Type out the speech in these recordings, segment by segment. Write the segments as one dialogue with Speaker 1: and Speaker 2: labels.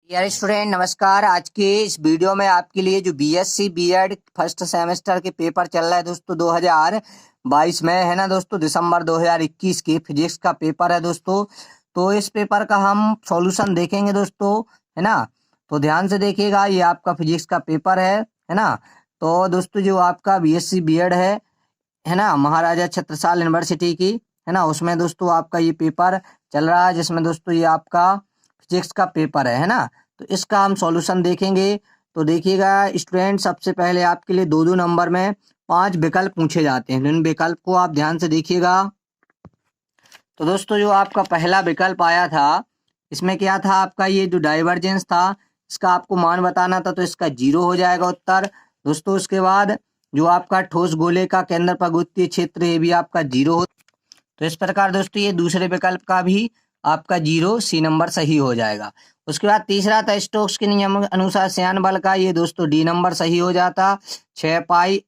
Speaker 1: यार स्टूडेंट नमस्कार। आज के इस वीडियो में आपके लिए जो बीएससी बीएड फर्स्ट सेमेस्टर के पेपर चल रहा है दोस्तों 2022 में है ना दोस्तों, दिसंबर 2021 के फिजिक्स का पेपर है दोस्तों। तो इस पेपर का हम सॉल्यूशन देखेंगे दोस्तों, है ना। तो ध्यान से देखिएगा, ये आपका फिजिक्स का पेपर है ना। तो दोस्तों जो आपका बीएससी बीएड है ना, महाराजा छत्रसाल यूनिवर्सिटी की, है ना, उसमें दोस्तों आपका ये पेपर चल रहा है, जिसमें दोस्तों ये आपका फिजिक्स का पेपर है ना। तो इसका हम सॉल्यूशन देखेंगे। तो देखिएगा स्टूडेंट, सबसे पहले आपके लिए दो दो नंबर में 5 विकल्प पूछे जाते हैं। इन विकल्प को आप ध्यान से देखिएगा। तो दोस्तों जो आपका पहला विकल्प आया था, इसमें क्या था आपका, ये जो डाइवर्जेंस था इसका आपको मान बताना था, तो इसका 0 हो जाएगा उत्तर दोस्तों। उसके बाद जो आपका ठोस गोले का केंद्र पर गुरुत्वीय क्षेत्र, ये भी आपका 0 हो। तो इस प्रकार दोस्तों ये दूसरे विकल्प का भी आपका 0 सी नंबर सही हो जाएगा। उसके बाद तीसरा था स्टोक्स के नियम अनुसार श्यान बल का, ये दोस्तों डी नंबर सही हो जाता, 6 पाई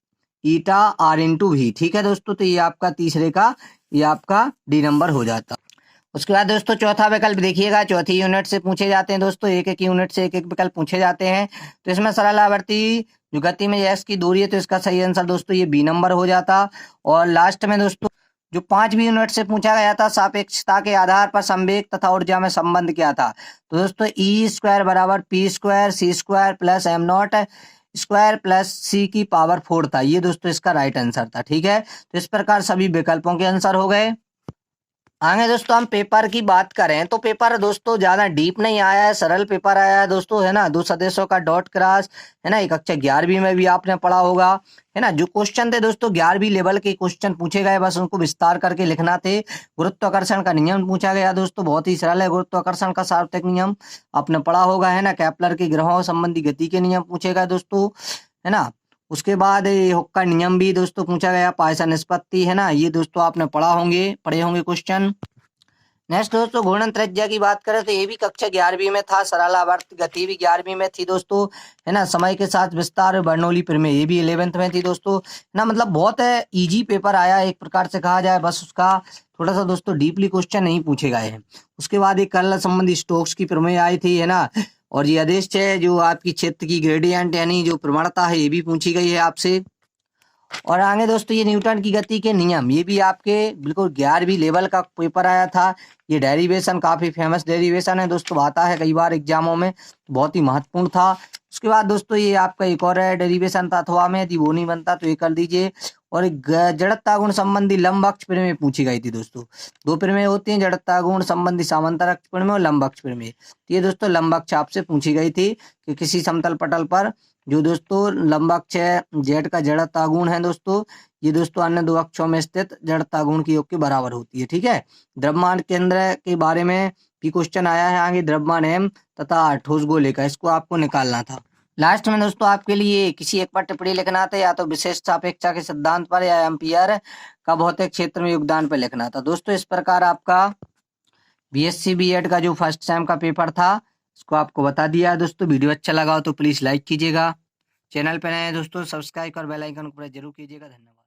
Speaker 1: ईटा आर इंटू भी। ठीक है दोस्तों, तो ये आपका तीसरे का ये आपका डी नंबर हो जाता। उसके बाद दोस्तों चौथा विकल्प देखिएगा, चौथी यूनिट से पूछे जाते हैं दोस्तों, एक एक यूनिट से एक एक विकल्प पूछे जाते हैं। तो इसमें सरल आवर्ती जो गति में एक्स की दूरी है, तो इसका सही आंसर दोस्तों ये बी नंबर हो जाता। और लास्ट में दोस्तों जो 5वीं यूनिट से पूछा गया था, सापेक्षता के आधार पर संवेग तथा ऊर्जा में संबंध क्या था। तो दोस्तों ई स्क्वायर बराबर P square C square plus M naught square plus C की पावर 4 था। ये दोस्तों इसका राइट आंसर था। ठीक है, तो इस प्रकार सभी विकल्पों के आंसर हो गए। आगे दोस्तों हम पेपर की बात करें तो पेपर दोस्तों ज्यादा डीप नहीं आया है, सरल पेपर आया है दोस्तों, है ना। दो सदस्यों का डॉट क्रॉस, है ना, एक कक्षा 11वीं में भी आपने पढ़ा होगा, है ना। जो क्वेश्चन थे दोस्तों 11वीं लेवल के क्वेश्चन पूछे गए, बस उनको विस्तार करके लिखना थे। गुरुत्वाकर्षण का नियम पूछा गया दोस्तों, बहुत ही सरल है। गुरुत्वाकर्षण का सार्वत्रिक नियम आपने पढ़ा होगा, है ना। केपलर के ग्रहों संबंधी गति के नियम पूछे गए दोस्तों, है ना। उसके बाद ये हुक्का नियम भी दोस्तों पूछा गया, पाइसन निष्पत्ति, है ना। ये दोस्तों आपने पढ़े होंगे क्वेश्चन। नेक्स्ट दोस्तों घूर्णन त्रिज्या की बात करें तो ये भी कक्षा 11वीं में था। सरल आवर्त गति भी 11वीं में थी दोस्तों, है ना। समय के साथ विस्तार बर्नौली प्रमेय ये भी 11th में थी दोस्तों, है ना। मतलब बहुत इजी पेपर आया एक प्रकार से कहा जाए, बस उसका थोड़ा सा दोस्तों डीपली क्वेश्चन नहीं पूछे गए हैं। उसके बाद एक कर्ल संबंधी स्टोक्स की प्रमेय आई थी, है ना। और ये आदेश है जो आपकी क्षेत्र की ग्रेडियंट यानी जो प्रवणता है, ये भी पूछी गई है आपसे। और आगे दोस्तों ये न्यूटन की गति के नियम, ये भी आपके बिल्कुल 11वीं लेवल का पेपर आया था। ये डेरिवेशन काफी फेमस डेरिवेशन है दोस्तों, आता है कई बार एग्जामों में, बहुत ही महत्वपूर्ण था। उसके बाद दोस्तों ये आपका एक और डेरिवेशन था, अथवा में यदि वो नहीं बनता तो ये कर दीजिए। और एक जड़त्ता गुण संबंधी लंब अक्ष प्रमेय पूछी गई थी दोस्तों। दो प्रमेय होती हैं, जड़त्ता गुण संबंधी समांतर अक्ष प्रमेय और लंब अक्ष प्रमेय। ये दोस्तों लंब अक्ष आपसे पूछी गई थी कि किसी समतल पटल पर जो दोस्तों लंब अक्ष है जेड का जड़त्ता गुण है दोस्तों, ये दोस्तों अन्य दो अक्षों में स्थित जड़त्ता गुण के योग के बराबर होती है। ठीक है, द्रव्यमान केंद्र के बारे में भी क्वेश्चन आया है आगे, द्रव्यमान एम तथा ठोस गोले का, इसको आपको निकालना था। लास्ट में दोस्तों आपके लिए किसी एक पर टिप्पणी लिखना था, या तो विशेष सापेक्षता के सिद्धांत पर या एम्पियर का भौतिक क्षेत्र में योगदान पर लिखना था दोस्तों। इस प्रकार आपका बीएससी बीएड का जो फर्स्ट सेम का पेपर था इसको आपको बता दिया है दोस्तों। वीडियो अच्छा लगा हो तो प्लीज लाइक कीजिएगा, चैनल पर नए हैं दोस्तों सब्सक्राइब कर बेल आइकन को प्रेस जरूर कीजिएगा। धन्यवाद।